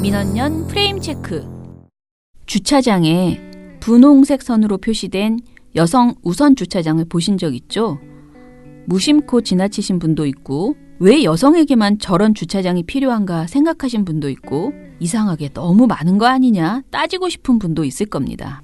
민원연 프레임 체크. 주차장에 분홍색 선으로 표시된 여성 우선 주차장을 보신 적 있죠? 무심코 지나치신 분도 있고 왜 여성에게만 저런 주차장이 필요한가 생각하신 분도 있고 이상하게 너무 많은 거 아니냐 따지고 싶은 분도 있을 겁니다.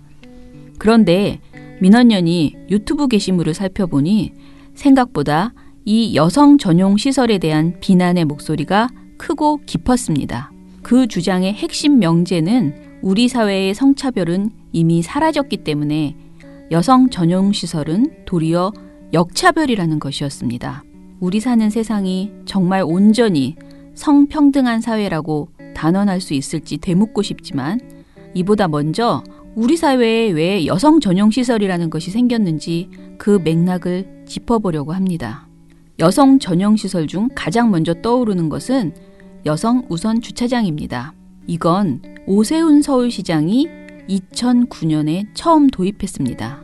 그런데 민원연이 유튜브 게시물을 살펴보니 생각보다 이 여성 전용 시설에 대한 비난의 목소리가 크고 깊었습니다. 그 주장의 핵심 명제는 우리 사회의 성차별은 이미 사라졌기 때문에 여성 전용 시설은 도리어 역차별이라는 것이었습니다. 우리 사는 세상이 정말 온전히 성평등한 사회라고 단언할 수 있을지 되묻고 싶지만 이보다 먼저 우리 사회에 왜 여성 전용 시설이라는 것이 생겼는지 그 맥락을 짚어보려고 합니다. 여성 전용 시설 중 가장 먼저 떠오르는 것은 여성 우선 주차장입니다. 이건 오세훈 서울시장이 2009년에 처음 도입했습니다.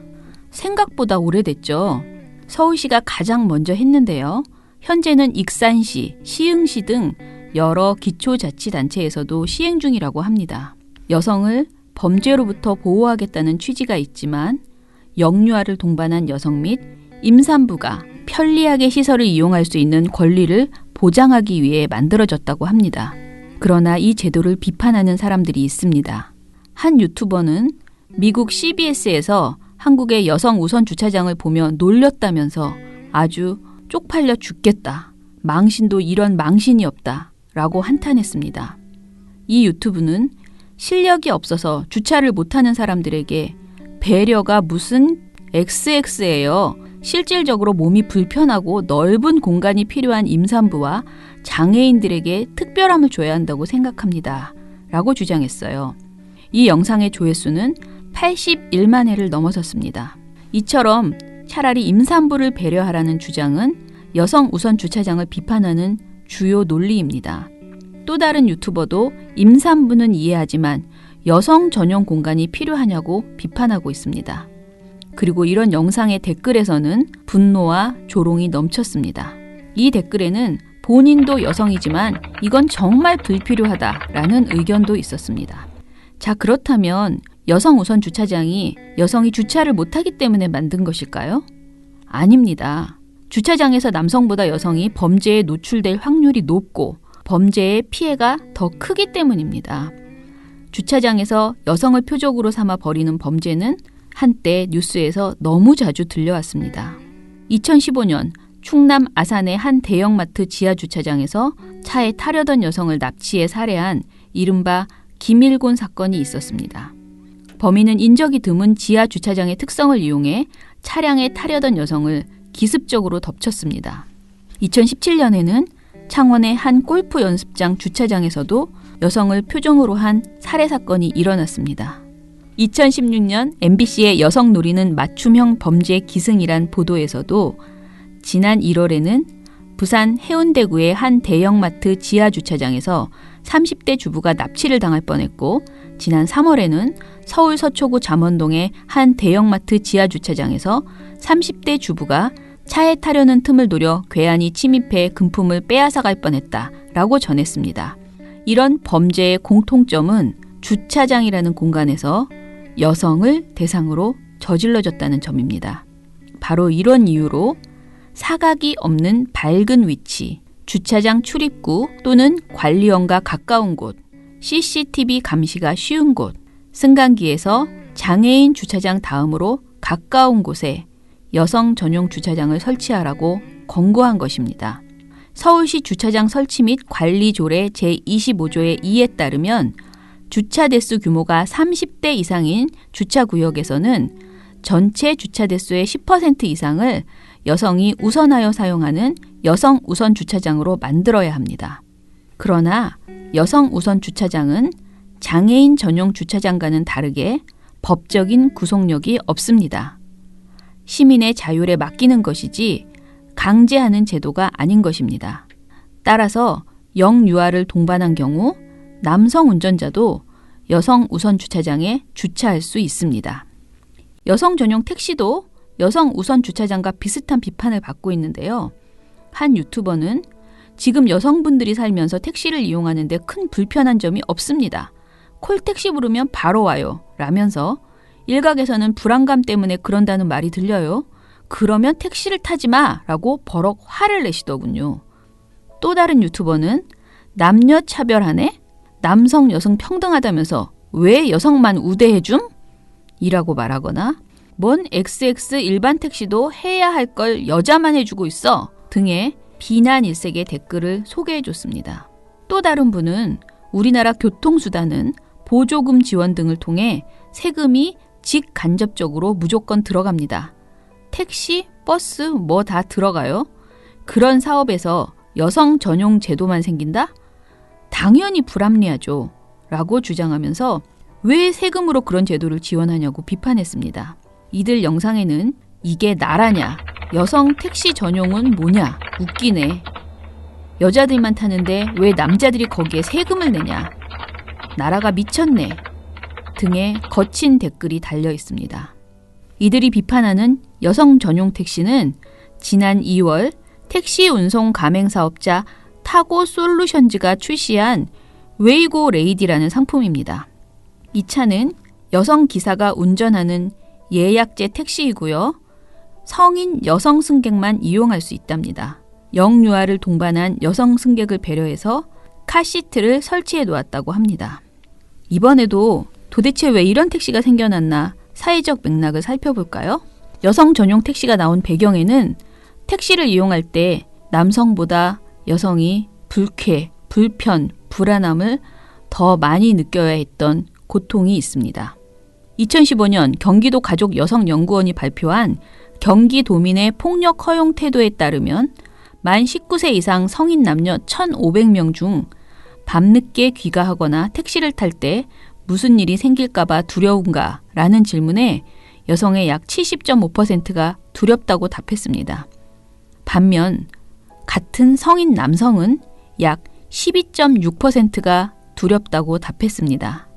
생각보다 오래됐죠. 서울시가 가장 먼저 했는데요. 현재는 익산시, 시흥시 등 여러 기초자치단체에서도 시행 중이라고 합니다. 여성을 범죄로부터 보호하겠다는 취지가 있지만 영유아를 동반한 여성 및 임산부가 편리하게 시설을 이용할 수 있는 권리를 보장하기 위해 만들어졌다고 합니다. 그러나 이 제도를 비판하는 사람들이 있습니다. 한 유튜버는 미국 CBS에서 한국의 여성 우선 주차장을 보며 놀렸다면서 아주 쪽팔려 죽겠다. 망신도 이런 망신이 없다. 라고 한탄했습니다. 이 유튜브는 실력이 없어서 주차를 못하는 사람들에게 배려가 무슨 XX예요. 실질적으로 몸이 불편하고 넓은 공간이 필요한 임산부와 장애인들에게 특별함을 줘야 한다고 생각합니다. 라고 주장했어요. 이 영상의 조회수는 81만 회를 넘어섰습니다. 이처럼 차라리 임산부를 배려하라는 주장은 여성 우선 주차장을 비판하는 주요 논리입니다. 또 다른 유튜버도 임산부는 이해하지만 여성 전용 공간이 필요하냐고 비판하고 있습니다. 그리고 이런 영상의 댓글에서는 분노와 조롱이 넘쳤습니다. 이 댓글에는 본인도 여성이지만 이건 정말 불필요하다라는 의견도 있었습니다. 자, 그렇다면 여성 우선 주차장이 여성이 주차를 못하기 때문에 만든 것일까요? 아닙니다. 주차장에서 남성보다 여성이 범죄에 노출될 확률이 높고 범죄의 피해가 더 크기 때문입니다. 주차장에서 여성을 표적으로 삼아 벌이는 범죄는 한때 뉴스에서 너무 자주 들려왔습니다. 2015년 충남 아산의 한 대형마트 지하주차장에서 차에 타려던 여성을 납치해 살해한 이른바 김일곤 사건이 있었습니다. 범인은 인적이 드문 지하주차장의 특성을 이용해 차량에 타려던 여성을 기습적으로 덮쳤습니다. 2017년에는 창원의 한 골프 연습장 주차장에서도 여성을 표정으로 한 살해 사건이 일어났습니다. 2016년 MBC의 여성 노리는 맞춤형 범죄 기승이란 보도에서도 지난 1월에는 부산 해운대구의 한 대형마트 지하주차장에서 30대 주부가 납치를 당할 뻔했고 지난 3월에는 서울 서초구 잠원동의 한 대형마트 지하주차장에서 30대 주부가 차에 타려는 틈을 노려 괴한이 침입해 금품을 빼앗아갈 뻔했다라고 전했습니다. 이런 범죄의 공통점은 주차장이라는 공간에서 여성을 대상으로 저질러졌다는 점입니다. 바로 이런 이유로 사각이 없는 밝은 위치, 주차장 출입구 또는 관리원과 가까운 곳, CCTV 감시가 쉬운 곳, 승강기에서 장애인 주차장 다음으로 가까운 곳에 여성 전용 주차장을 설치하라고 권고한 것입니다. 서울시 주차장 설치 및 관리 조례 제25조의 2에 따르면 주차 대수 규모가 30대 이상인 주차구역에서는 전체 주차 대수의 10% 이상을 여성이 우선하여 사용하는 여성 우선 주차장으로 만들어야 합니다. 그러나 여성 우선 주차장은 장애인 전용 주차장과는 다르게 법적인 구속력이 없습니다. 시민의 자율에 맡기는 것이지 강제하는 제도가 아닌 것입니다. 따라서 영유아를 동반한 경우 남성 운전자도 여성 우선 주차장에 주차할 수 있습니다. 여성 전용 택시도 여성 우선 주차장과 비슷한 비판을 받고 있는데요. 한 유튜버는 지금 여성분들이 살면서 택시를 이용하는데 큰 불편한 점이 없습니다. 콜택시 부르면 바로 와요. 라면서 일각에서는 불안감 때문에 그런다는 말이 들려요. 그러면 택시를 타지 마! 라고 버럭 화를 내시더군요. 또 다른 유튜버는 남녀 차별하네? 남성 여성 평등하다면서 왜 여성만 우대해줌? 이라고 말하거나 뭔 XX 일반 택시도 해야 할 걸 여자만 해주고 있어 등의 비난 일색의 댓글을 소개해줬습니다. 또 다른 분은 우리나라 교통수단은 보조금 지원 등을 통해 세금이 직간접적으로 무조건 들어갑니다. 택시, 버스 뭐 다 들어가요? 그런 사업에서 여성 전용 제도만 생긴다? 당연히 불합리하죠. 라고 주장하면서 왜 세금으로 그런 제도를 지원하냐고 비판했습니다. 이들 영상에는 이게 나라냐? 여성 택시 전용은 뭐냐? 웃기네. 여자들만 타는데 왜 남자들이 거기에 세금을 내냐? 나라가 미쳤네. 등의 거친 댓글이 달려 있습니다. 이들이 비판하는 여성 전용 택시는 지난 2월 택시 운송 가맹 사업자 타고 솔루션즈가 출시한 웨이고 레이디라는 상품입니다. 이 차는 여성 기사가 운전하는 예약제 택시이고요. 성인 여성 승객만 이용할 수 있답니다. 영유아를 동반한 여성 승객을 배려해서 카시트를 설치해 놓았다고 합니다. 이번에도 도대체 왜 이런 택시가 생겨났나 사회적 맥락을 살펴볼까요? 여성 전용 택시가 나온 배경에는 택시를 이용할 때 남성보다 여성이 불쾌, 불편, 불안함을 더 많이 느껴야 했던 고통이 있습니다. 2015년 경기도 가족여성연구원이 발표한 경기도민의 폭력 허용 태도에 따르면 만 19세 이상 성인 남녀 1,500명 중 밤늦게 귀가하거나 택시를 탈 때 무슨 일이 생길까봐 두려운가? 라는 질문에 여성의 약 70.5%가 두렵다고 답했습니다. 반면 같은 성인 남성은 약 12.6%가 두렵다고 답했습니다.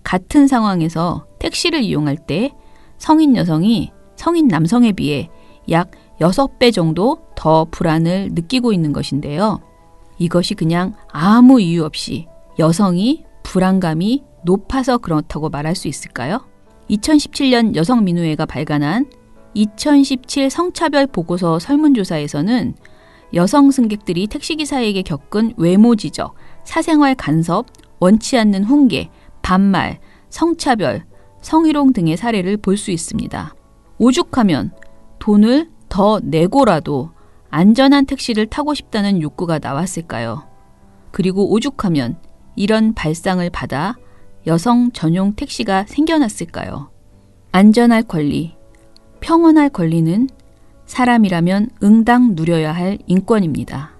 같은 상황에서 택시를 이용할 때 성인 여성이 성인 남성에 비해 약 6배 정도 더 불안을 느끼고 있는 것인데요. 이것이 그냥 아무 이유 없이 여성이 불안감이 높아서 그렇다고 말할 수 있을까요? 2017년 여성민우회가 발간한 2017 성차별 보고서 설문조사에서는 여성 승객들이 택시기사에게 겪은 외모 지적, 사생활 간섭, 원치 않는 훈계, 반말, 성차별, 성희롱 등의 사례를 볼 수 있습니다. 오죽하면 돈을 더 내고라도 안전한 택시를 타고 싶다는 욕구가 나왔을까요? 그리고 오죽하면 이런 발상을 받아 여성 전용 택시가 생겨났을까요? 안전할 권리, 평온할 권리는 사람이라면 응당 누려야 할 인권입니다.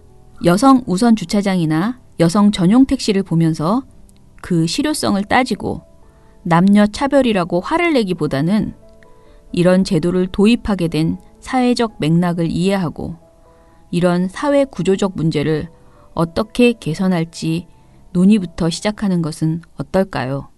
여성 우선 주차장이나 여성 전용 택시를 보면서 그 실효성을 따지고 남녀 차별이라고 화를 내기보다는 이런 제도를 도입하게 된 사회적 맥락을 이해하고 이런 사회 구조적 문제를 어떻게 개선할지 논의부터 시작하는 것은 어떨까요?